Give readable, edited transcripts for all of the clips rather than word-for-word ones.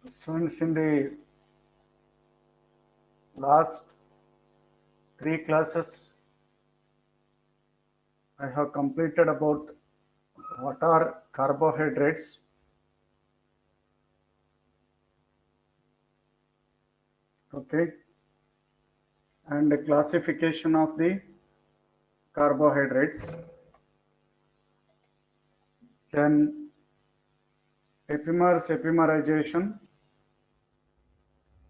Students, in the last 3 classes, I have completed about what are carbohydrates, okay, and the classification of the carbohydrates, then epimers, epimerization,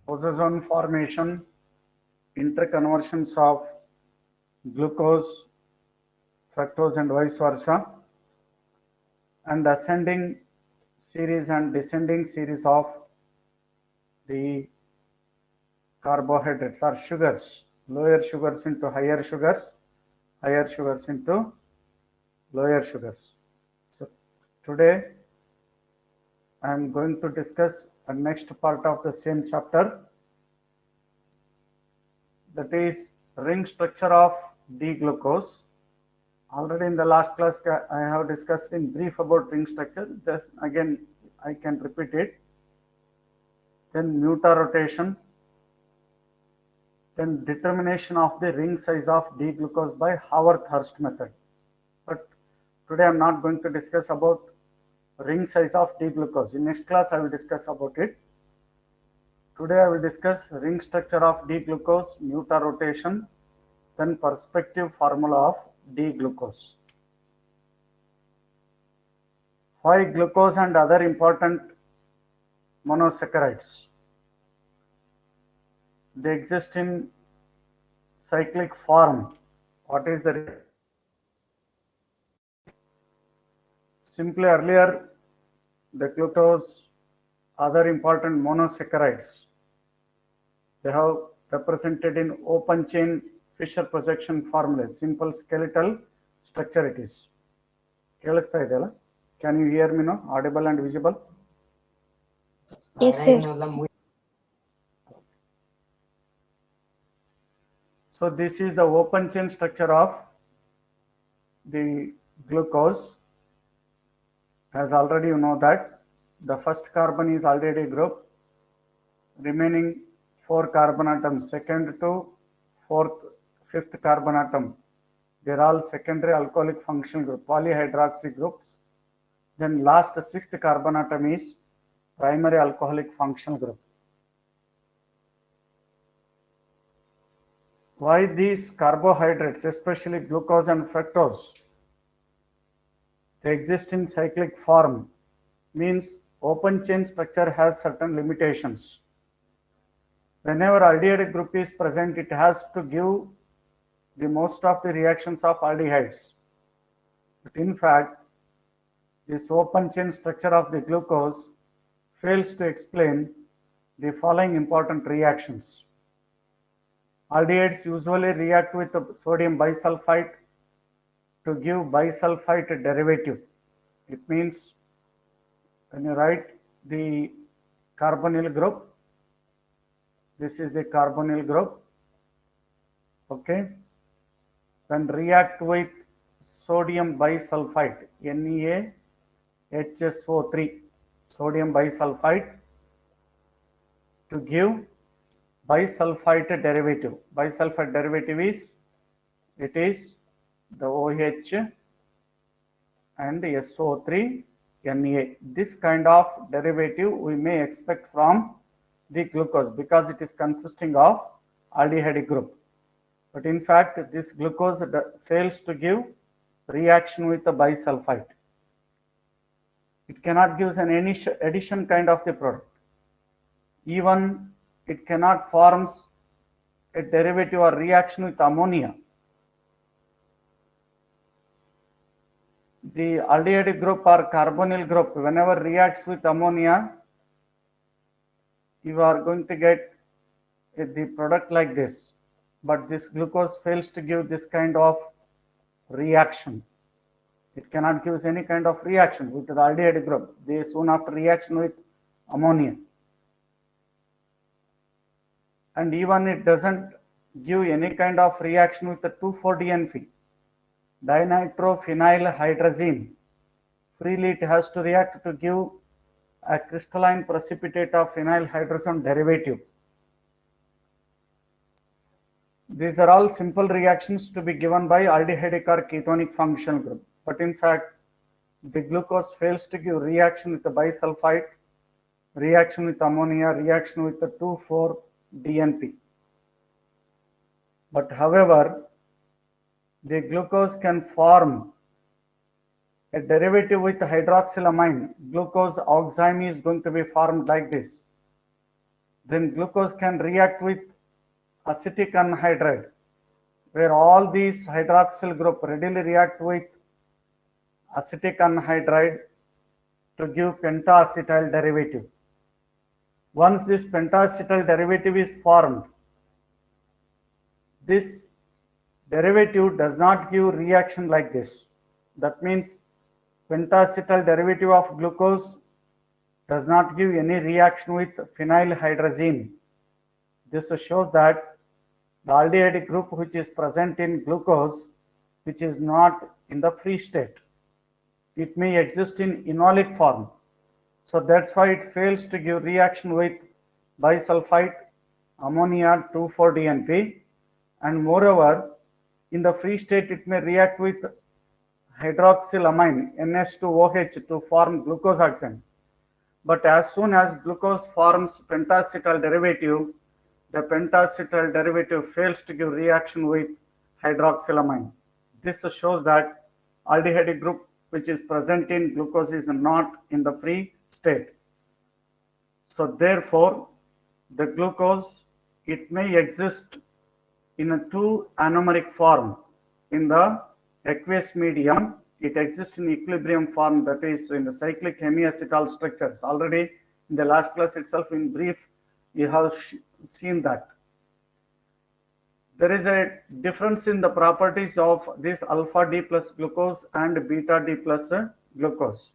possession formation, interconversions of glucose, fructose and vice versa, and ascending series and descending series of the carbohydrates or sugars, lower sugars into higher sugars into lower sugars. So today I am going to discuss the next part of the same chapter, that is ring structure of D-glucose. Already in the last class I have discussed in brief about ring structure. Just again I can repeat it. Then mutarotation, then determination of the ring size of D-glucose by Haworth-Hurst method. But today I am not going to discuss about ring size of D-glucose. In next class I will discuss about it. Today I will discuss ring structure of D-glucose, mutarotation, then perspective formula of D-glucose. Why glucose and other important monosaccharides? They exist in cyclic form. What is the reason? Simply earlier, the glucose, other important monosaccharides, they have represented in open chain Fischer projection formula, simple skeletal structure it is. Can you hear me now? Audible and visible? Yes, sir. So this is the open chain structure of the glucose. As already you know that the first carbon is aldehyde group, remaining 4 carbon atoms, second to fifth carbon atom, they are all secondary alcoholic functional group, polyhydroxy groups. Then last 6th carbon atom is primary alcoholic functional group. Why these carbohydrates, especially glucose and fructose, they exist in cyclic form, means open chain structure has certain limitations. Whenever aldehyde group is present, it has to give the most of the reactions of aldehydes. But in fact, this open chain structure of the glucose fails to explain the following important reactions. Aldehydes usually react with sodium bisulfite to give bisulfite derivative. It means when you write the carbonyl group, this is the carbonyl group, okay, then react with sodium bisulfite, NeHSO3, sodium bisulfite, to give bisulfite derivative. Bisulfite derivative is, it is the OH and SO3 Na. This kind of derivative we may expect from the glucose because it is consisting of aldehyde group. But in fact, this glucose fails to give reaction with the bisulfite. It cannot give an addition kind of the product. Even it cannot form a derivative or reaction with ammonia. The aldehyde group or carbonyl group, whenever reacts with ammonia, you are going to get the product like this. But this glucose fails to give this kind of reaction. It cannot give any kind of reaction with the aldehyde group. They soon after reaction with ammonia. And even it doesn't give any kind of reaction with the 2,4-DNP, dinitrophenylhydrazine. Freely it has to react to give a crystalline precipitate of phenyl hydrogen derivative. These are all simple reactions to be given by aldehydic or ketonic functional group. But in fact, the glucose fails to give reaction with the bisulfite, reaction with ammonia, reaction with the 2,4-DNP. But however, the glucose can form a derivative with hydroxylamine. Glucose oxime is going to be formed like this. Then glucose can react with acetic anhydride, where all these hydroxyl group readily react with acetic anhydride to give pentaacetyl derivative. Once this pentaacetyl derivative is formed, this derivative does not give reaction like this. That means pentaacetyl derivative of glucose does not give any reaction with phenylhydrazine. This shows that the aldehyde group which is present in glucose, which is not in the free state, it may exist in enolic form. So that's why it fails to give reaction with bisulfite, ammonia, 2,4-DNP, and moreover, in the free state it may react with hydroxylamine, NH2OH, to form glucose oxime. But as soon as glucose forms pentaacetyl derivative, the pentaacetyl derivative fails to give reaction with hydroxylamine. This shows that aldehyde group which is present in glucose is not in the free state. So therefore, the glucose, it may exist in a 2 anomeric form. In the aqueous medium, it exists in equilibrium form, that is in the cyclic hemiacetal structures. Already in the last class itself, in brief, you have seen that. There is a difference in the properties of this alpha D plus glucose and beta D plus glucose.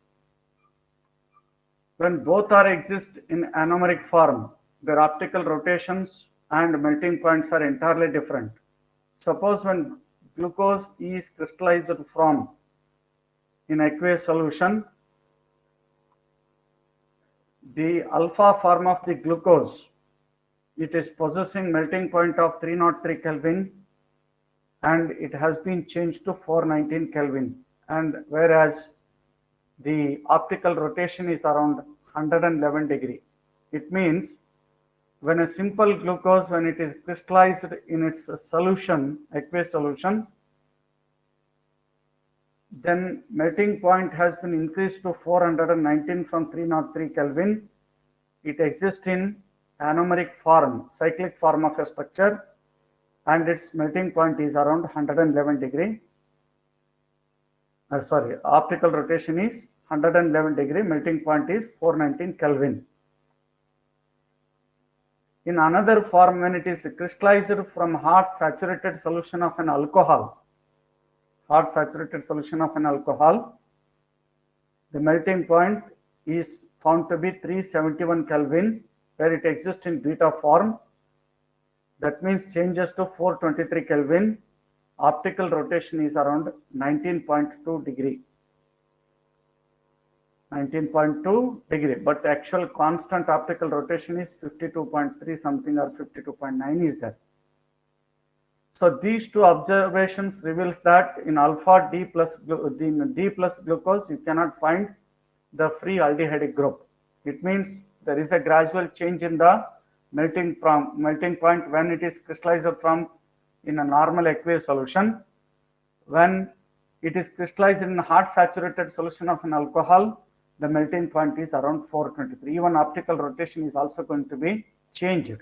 When both are exist in anomeric form, their optical rotations and melting points are entirely different. Suppose when glucose is crystallized from in aqueous solution, the alpha form of the glucose, it is possessing melting point of 303 Kelvin and it has been changed to 419 Kelvin, and whereas the optical rotation is around 111 degree. It means when a simple glucose, when it is crystallized in its solution, aqueous solution, then melting point has been increased to 419 from 303 Kelvin. It exists in anomeric form, cyclic form of a structure, and its melting point is around 111 degree. Optical rotation is 111 degree, melting point is 419 Kelvin. In another form, when it is crystallized from hot saturated solution of an alcohol, the melting point is found to be 371 Kelvin, where it exists in beta form. That means changes to 423 Kelvin. Optical rotation is around 19.2 degree. 19.2 degree, but actual constant optical rotation is 52.3 something or 52.9 is there. So these two observations reveals that in alpha D plus glucose, you cannot find the free aldehyde group. It means there is a gradual change in the melting point when it is crystallized from in a normal aqueous solution. When it is crystallized in a hot saturated solution of an alcohol, the melting point is around 423. Even optical rotation is also going to be changed.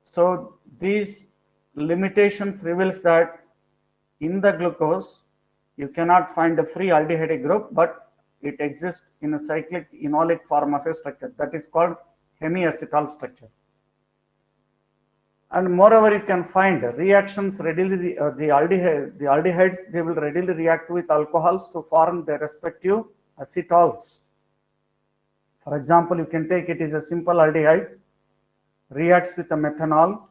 So these limitations reveals that in the glucose, you cannot find a free aldehyde group, but it exists in a cyclic enolic form of a structure, that is called hemiacetal structure. And moreover, you can find reactions readily, the aldehydes, they will readily react with alcohols to form their respective acetols. For example, you can take it is a simple aldehyde, reacts with a methanol,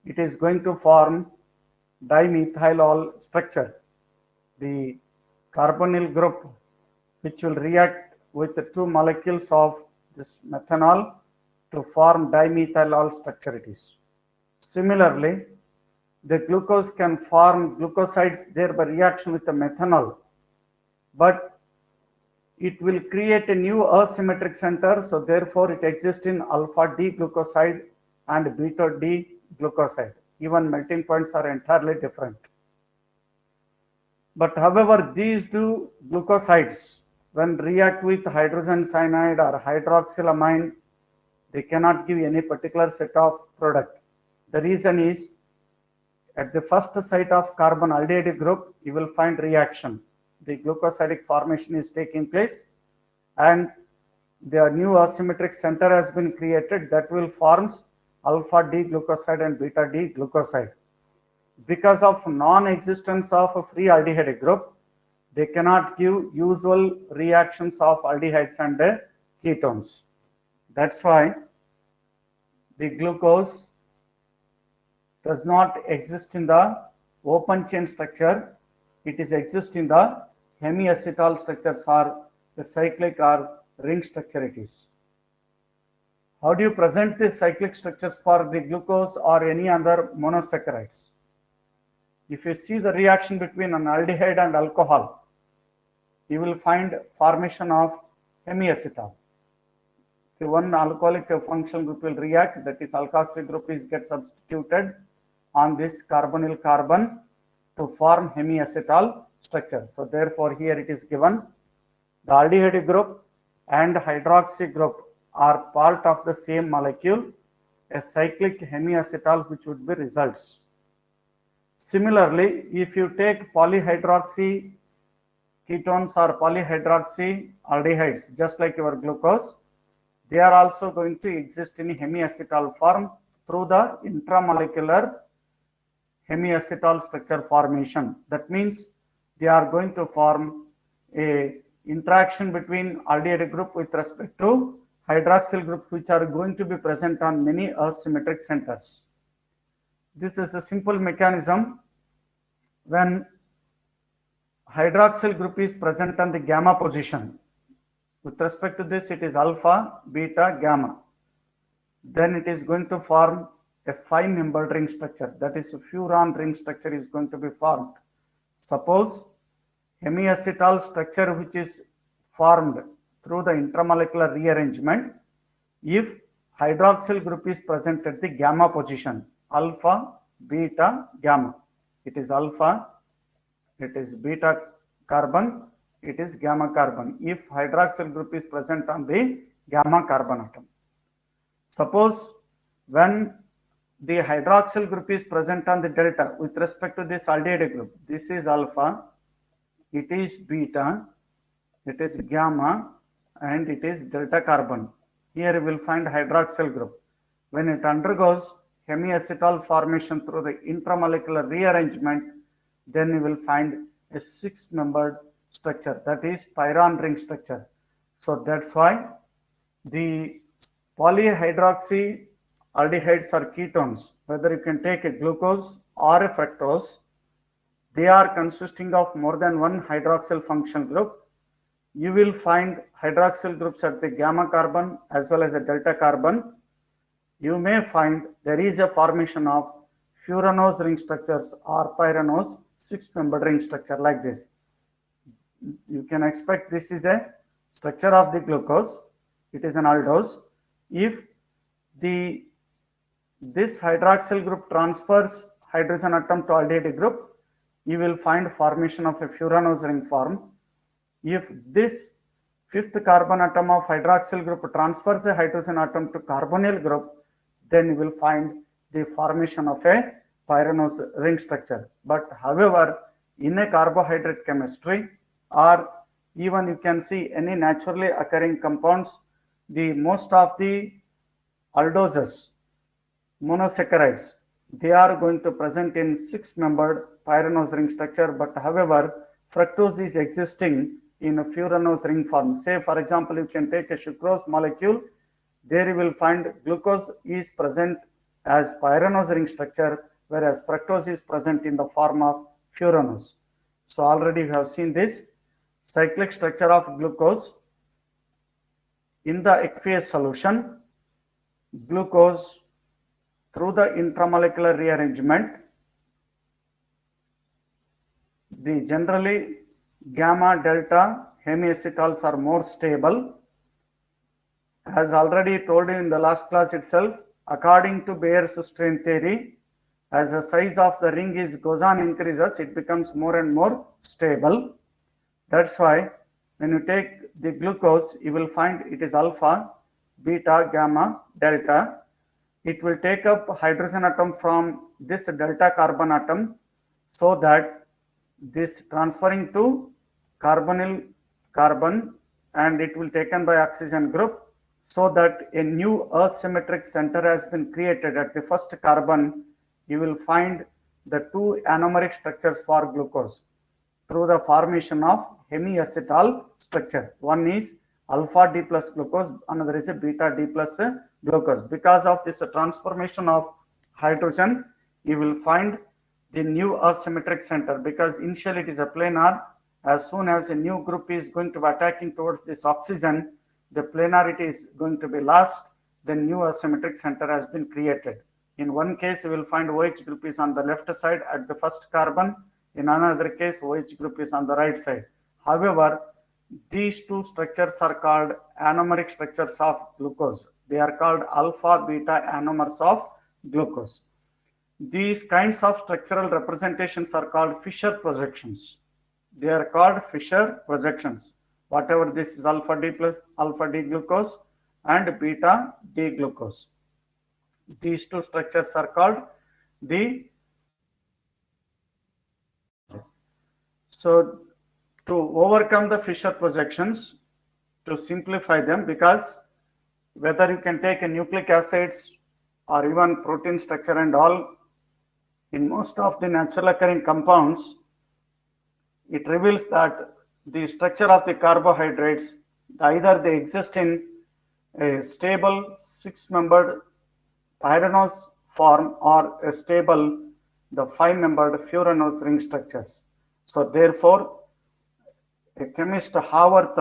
it is going to form dimethylol structure. The carbonyl group which will react with the two molecules of this methanol to form dimethylol structure it is. Similarly, the glucose can form glucosides there by reaction with the methanol, but it will create a new asymmetric center, so therefore it exists in alpha D glucoside and beta D glucoside. Even melting points are entirely different. But however, these two glucosides, when react with hydrogen cyanide or hydroxylamine, they cannot give any particular set of product. The reason is, at the first site of carbon aldehyde group, you will find reaction. The glucosidic formation is taking place and the new asymmetric center has been created that will forms alpha D glucoside and beta D glucoside. Because of non-existence of a free aldehyde group, they cannot give usual reactions of aldehydes and ketones. That's why the glucose does not exist in the open chain structure. It is exist in the hemiacetal structures or the cyclic or ring structure it is. How do you present the cyclic structures for the glucose or any other monosaccharides? If you see the reaction between an aldehyde and alcohol, you will find formation of hemiacetal. The one alcoholic functional group will react, that is alkoxy group is get substituted on this carbonyl carbon to form hemiacetal structure. So therefore here it is given the aldehyde group and hydroxy group are part of the same molecule, a cyclic hemiacetal which would be results. Similarly, if you take polyhydroxy ketones or polyhydroxy aldehydes, just like your glucose, they are also going to exist in hemiacetal form through the intramolecular hemiacetal structure formation. That means they are going to form a interaction between aldehyde group with respect to hydroxyl group, which are going to be present on many asymmetric centers. This is a simple mechanism. When hydroxyl group is present on the gamma position, with respect to this it is alpha, beta, gamma. Then it is going to form a 5-membered ring structure, that is a furan ring structure is going to be formed. Suppose hemiacetal structure which is formed through the intramolecular rearrangement, if hydroxyl group is present at the gamma position, alpha, beta, gamma. It is alpha, it is beta carbon, it is gamma carbon. If hydroxyl group is present on the gamma carbon atom. Suppose when the hydroxyl group is present on the delta with respect to this aldehyde group, this is alpha, it is beta, it is gamma, and it is delta carbon. Here you will find hydroxyl group. When it undergoes hemiacetal formation through the intramolecular rearrangement, then you will find a 6-membered structure, that is pyran ring structure. So that's why the polyhydroxy aldehydes or ketones, whether you can take a glucose or a fructose, they are consisting of more than one hydroxyl functional group. You will find hydroxyl groups at the gamma carbon as well as a delta carbon. You may find there is a formation of furanose ring structures or pyranose 6-membered ring structure like this. You can expect this is a structure of the glucose. It is an aldose. If this hydroxyl group transfers hydrogen atom to aldehyde group, you will find formation of a furanose ring form. If this 5th carbon atom of hydroxyl group transfers a hydrogen atom to carbonyl group, then you will find the formation of a pyranose ring structure. But however, in a carbohydrate chemistry, or even you can see any naturally occurring compounds, the most of the aldoses, monosaccharides, they are going to present in 6-membered pyranose ring structure. But however, fructose is existing in a furanose ring form. Say for example, you can take a sucrose molecule, there you will find glucose is present as pyranose ring structure, whereas fructose is present in the form of furanose. So already we have seen this cyclic structure of glucose. In the aqueous solution, glucose through the intramolecular rearrangement, the generally gamma delta hemiacetals are more stable. As already told in the last class itself, according to Bayer's strain theory, as the size of the ring goes on increases, it becomes more and more stable. That's why when you take the glucose, you will find it is alpha, beta, gamma, delta. It will take up hydrogen atom from this delta carbon atom, so that this transferring to carbonyl carbon, and it will taken by oxygen group, so that a new asymmetric center has been created at the first carbon. You will find the two anomeric structures for glucose through the formation of hemiacetal structure. One is alpha D plus glucose, another is a beta D plus glucose. Because of this transformation of hydrogen, you will find the new asymmetric center, because initially it is a planar. As soon as a new group is going to be attacking towards this oxygen, the planarity is going to be lost, the new asymmetric center has been created. In one case, you will find OH group is on the left side at the first carbon. In another case, OH group is on the right side. However, these two structures are called anomeric structures of glucose. They are called alpha beta anomers of glucose. These kinds of structural representations are called Fischer projections. They are called Fischer projections. Whatever this is alpha D plus alpha D glucose and beta D glucose. These two structures are called the. So to overcome the Fischer projections, to simplify them, because whether you can take a nucleic acids or even protein structure and all, in most of the natural occurring compounds, it reveals that the structure of the carbohydrates, either they exist in a stable six-membered pyranose form or a stable the five-membered furanose ring structures. So therefore, a chemist Haworth,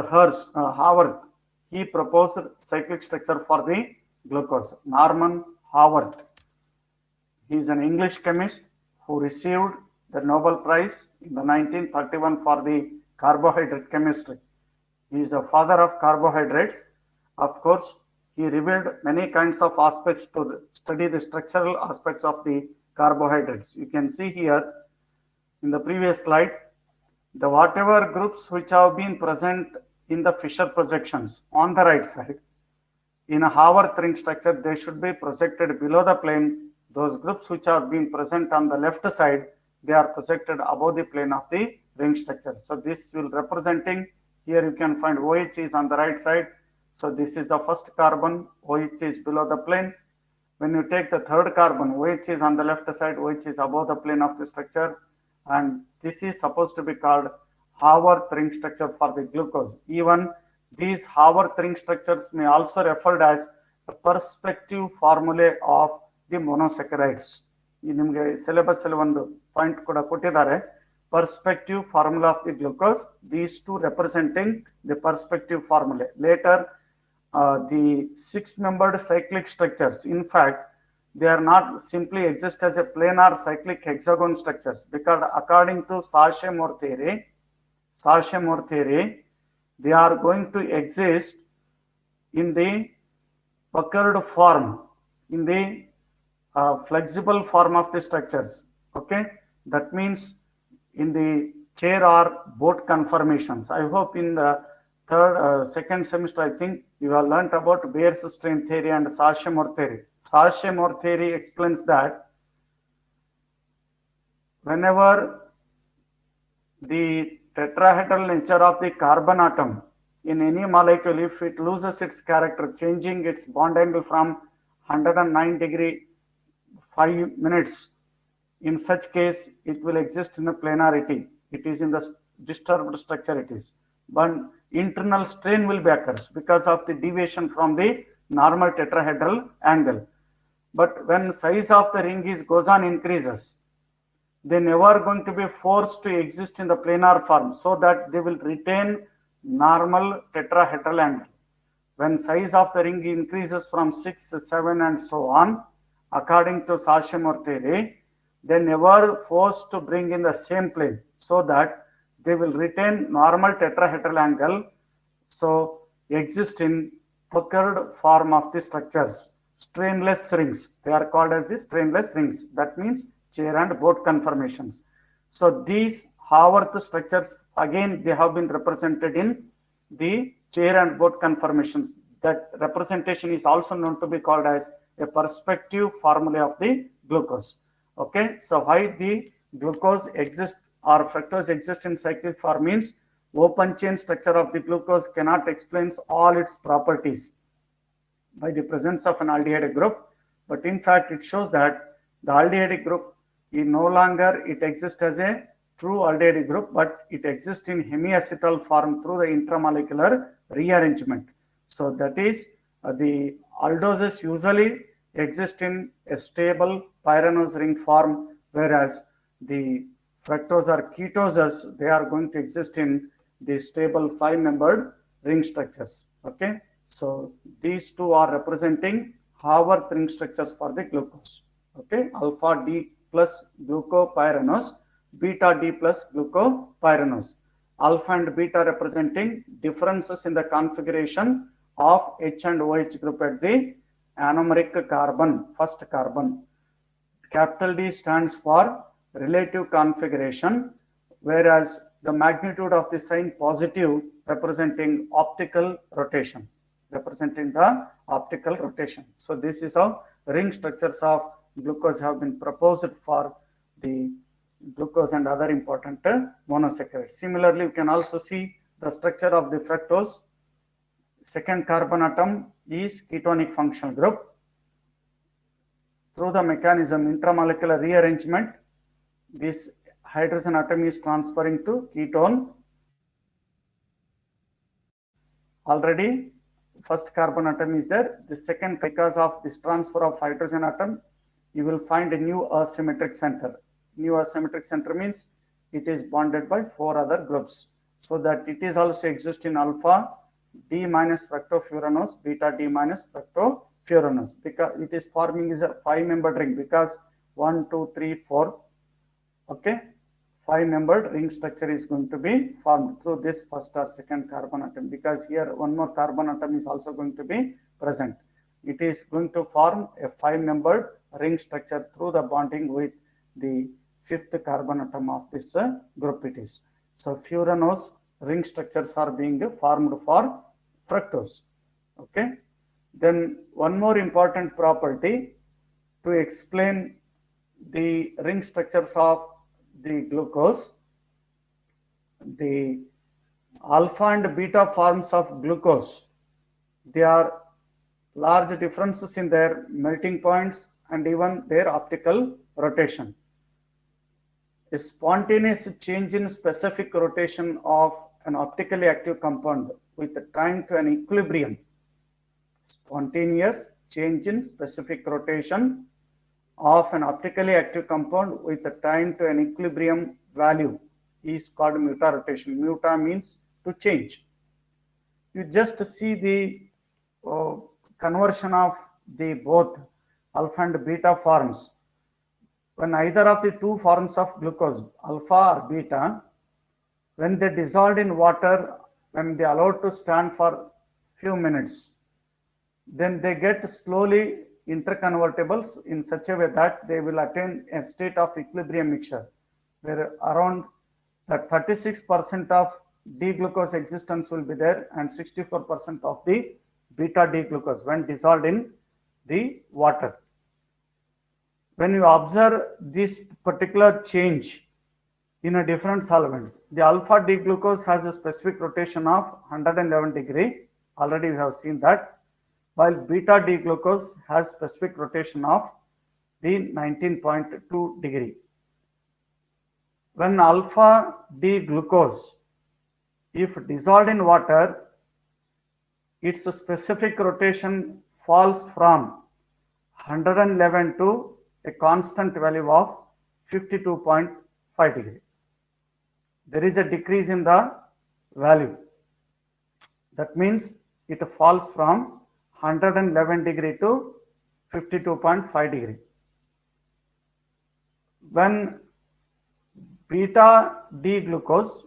he proposed cyclic structure for the glucose. Norman Haworth. He is an English chemist who received the Nobel Prize in the 1931 for the carbohydrate chemistry. He is the father of carbohydrates. Of course, he revealed many kinds of aspects to study the structural aspects of the carbohydrates. You can see here in the previous slide, the whatever groups which have been present in the Fischer projections on the right side, in a Haworth ring structure, they should be projected below the plane. Those groups which have been present on the left side, they are projected above the plane of the ring structure. So this will representing, here you can find OH is on the right side. So this is the first carbon, OH is below the plane. When you take the third carbon, OH is on the left side, OH is above the plane of the structure. And this is supposed to be called Haworth ring structure for the glucose. Even these Haworth ring structures may also referred as the perspective formulae of the monosaccharides. In syllabus point perspective formula of the glucose, these two representing the perspective formulae. Later, the six-membered cyclic structures, in fact, they are not simply exist as a planar cyclic hexagon structures, because according to Sarche-Mohr theory, they are going to exist in the puckered form, in the flexible form of the structures. Okay, that means in the chair or boat conformations. I hope in the second semester, I think you have learnt about Bayer's strain theory and Sarche-Mohr theory. Sarche-Mohr theory explains that whenever the tetrahedral nature of the carbon atom in any molecule, if it loses its character, changing its bond angle from 109 degree 5 minutes, in such case, it will exist in a planarity. It is in the disturbed structure it is. But internal strain will be occurs because of the deviation from the normal tetrahedral angle. But when size of the ring goes on increases, they never going to be forced to exist in the planar form, so that they will retain normal tetrahedral angle. when size of the ring increases from 6, 7 and so on, according to Sachem theory, they never forced to bring in the same plane so that they will retain normal tetrahedral angle, so exist in puckered form of the structures. Strainless rings, they are called as the strainless rings. That means chair and boat conformations. So these Haworth structures, again, they have been represented in the chair and boat conformations. That representation is also known to be called as a perspective formula of the glucose. Okay, so why the glucose exists or fructose exist in cyclic form means open chain structure of the glucose cannot explain all its properties by the presence of an aldehyde group, but in fact it shows that the aldehyde group is no longer it exists as a true aldehyde group, but it exists in hemiacetal form through the intramolecular rearrangement. So that is the aldoses usually exist in a stable pyranose ring form, whereas the fructose or ketoses, they are going to exist in the stable 5-membered ring structures. Okay, so these two are representing Haworth ring structures for the glucose. Okay, alpha D plus glucopyranose, beta D plus glucopyranose. Alpha and beta representing differences in the configuration of H and OH group at the anomeric carbon, first carbon. Capital D stands for relative configuration, whereas the magnitude of the sign positive representing optical rotation, representing the optical rotation. So this is how ring structures of glucose have been proposed for the glucose and other important monosaccharides. Similarly, you can also see the structure of the fructose. Second carbon atom is ketonic functional group. Through the mechanism intramolecular rearrangement, this hydrogen atom is transferring to ketone. Already first carbon atom is there. The second, because of this transfer of hydrogen atom, you will find a new asymmetric center. New asymmetric center means it is bonded by 4 other groups, so that it is also exist in alpha D minus fructofuranose, beta D minus fructofuranose, because it is forming is a 5-membered ring, because 1, 2, 3, 4, okay, 5-membered ring structure is going to be formed through this first or second carbon atom, because here one more carbon atom is also going to be present. It is going to form a 5-membered ring structure through the bonding with the 5th carbon atom of this group it is. So furanose ring structures are being formed for fructose. Okay. Then one more important property to explain the ring structures of the glucose. The alpha and beta forms of glucose, they are large differences in their melting points and even their optical rotation. A spontaneous change in specific rotation of an optically active compound with time to an equilibrium. Spontaneous change in specific rotation of an optically active compound with time to an equilibrium value is called mutarotation. Muta means to change. You just see the conversion of the both alpha and beta forms. When either of the two forms of glucose, alpha or beta, when they dissolved in water, when they allowed to stand for few minutes, then they get slowly interconvertibles in such a way that they will attain a state of equilibrium mixture, where around the 36% of D-glucose existence will be there and 64% of the beta D-glucose when dissolved in the water. When you observe this particular change in a different solvents, the alpha D-glucose has a specific rotation of 111 degree. Already we have seen that, while beta D-glucose has specific rotation of the 19.2 degree. When alpha D-glucose, if dissolved in water, its specific rotation falls from 111 to a constant value of 52.5 degree. There is a decrease in the value. That means it falls from 111 degree to 52.5 degree. When beta D glucose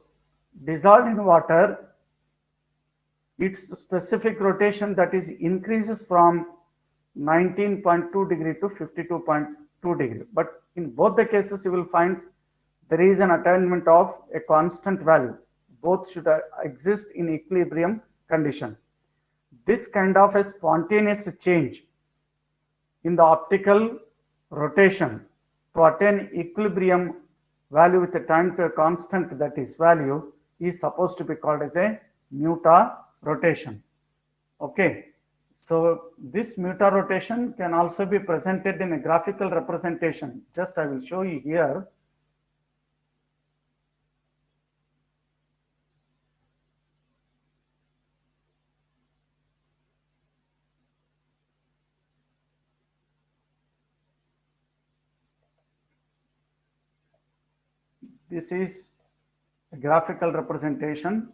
dissolved in water, its specific rotation, that is, increases from 19.2 degree to 52.2 degree. But in both the cases, you will find there is an attainment of a constant value. Both should exist in equilibrium condition. This kind of a spontaneous change in the optical rotation to attain equilibrium value with a time to a constant, that is value, is supposed to be called as a muta rotation. Okay, so this muta rotation can also be presented in a graphical representation. Just I will show you here. This is a graphical representation,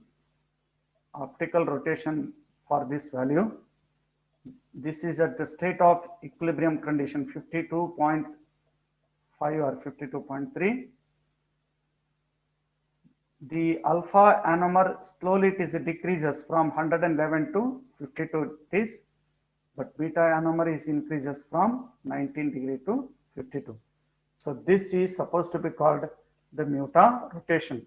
optical rotation for this value. This is at the state of equilibrium condition 52.5 or 52.3. The alpha anomer slowly it decreases from 111 to 52 it is, but beta anomer is increases from 19 degree to 52. So this is supposed to be called the muta rotation,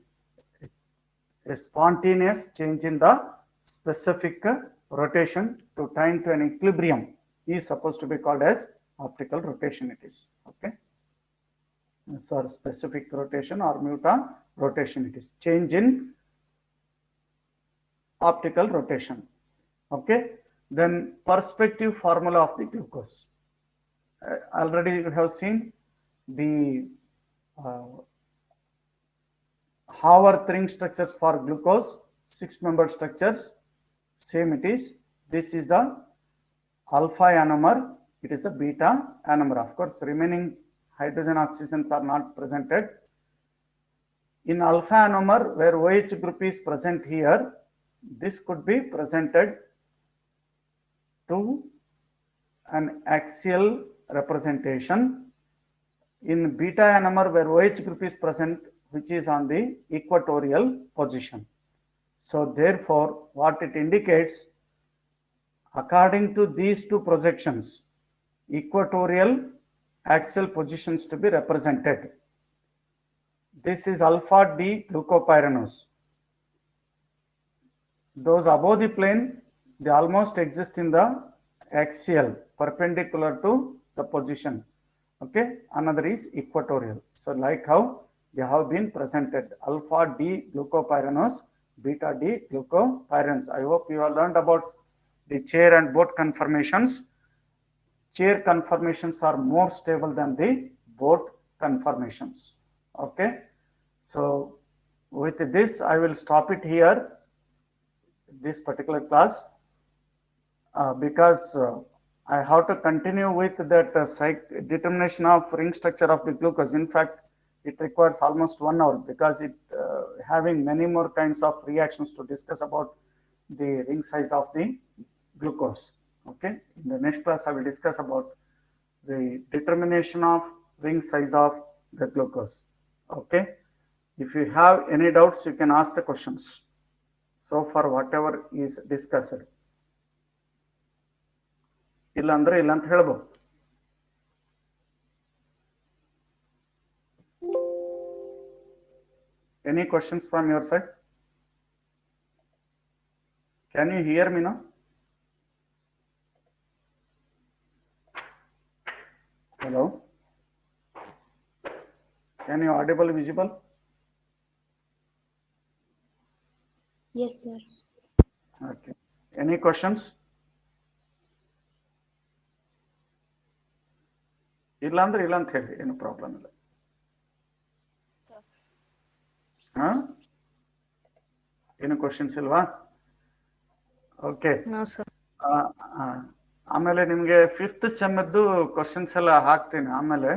a spontaneous change in the specific rotation to time to an equilibrium is supposed to be called as optical rotation. It is okay. So specific rotation or muta rotation, it is change in optical rotation. Okay, then perspective formula of the glucose. Already you have seen the Haworth ring structures for glucose, 6-membered structures. Same it is. This is the alpha anomer. It is a beta anomer. Of course, remaining hydrogen oxygens are not presented. In alpha anomer, where OH group is present here, this could be presented to an axial representation. In beta anomer, where OH group is present, which is on the equatorial position. So therefore, what it indicates, according to these two projections, equatorial axial positions to be represented. This is alpha D glucopyranose. Those above the plane, they almost exist in the axial, perpendicular to the position. Okay, another is equatorial. So like how they have been presented, alpha D glucopyranose, beta D glucopyranose. I hope you have learned about the chair and boat conformations. Chair conformations are more stable than the boat conformations. Okay, so with this I will stop it here, this particular class, because I have to continue with that determination of ring structure of the glucose. In fact, it requires almost 1 hour because it having many more kinds of reactions to discuss about the ring size of the glucose. Okay, in the next class I will discuss about the determination of ring size of the glucose. Okay, if you have any doubts, you can ask the questions. So far, whatever is discussed. ಇಲ್ಲ ಅಂದ್ರೆ ಇಲ್ಲ ಅಂತ ಹೇಳ್ಬೋದು. Any questions from your side? Can you hear me now? Hello? Can you audible, visible? Yes, sir. Okay. Any questions? ಇಲ್ಲ ಅಂದ್ರೆ ಇಲ್ಲ ಅಂತ ಹೇಳಿ, ಏನು ಪ್ರಾಬ್ಲಮ್ ಇಲ್ಲ. ಏನು ಕ್ವಶನ್ಸ್ ಇಲ್ವಾ? ಓಕೆ. ಆಮೇಲೆ ನಿಮ್ಗೆ 5th ಸೆಮ್ದು ಕ್ವಶನ್ಸ್ ಎಲ್ಲ ಹಾಕ್ತೀನಿ ಆಮೇಲೆ.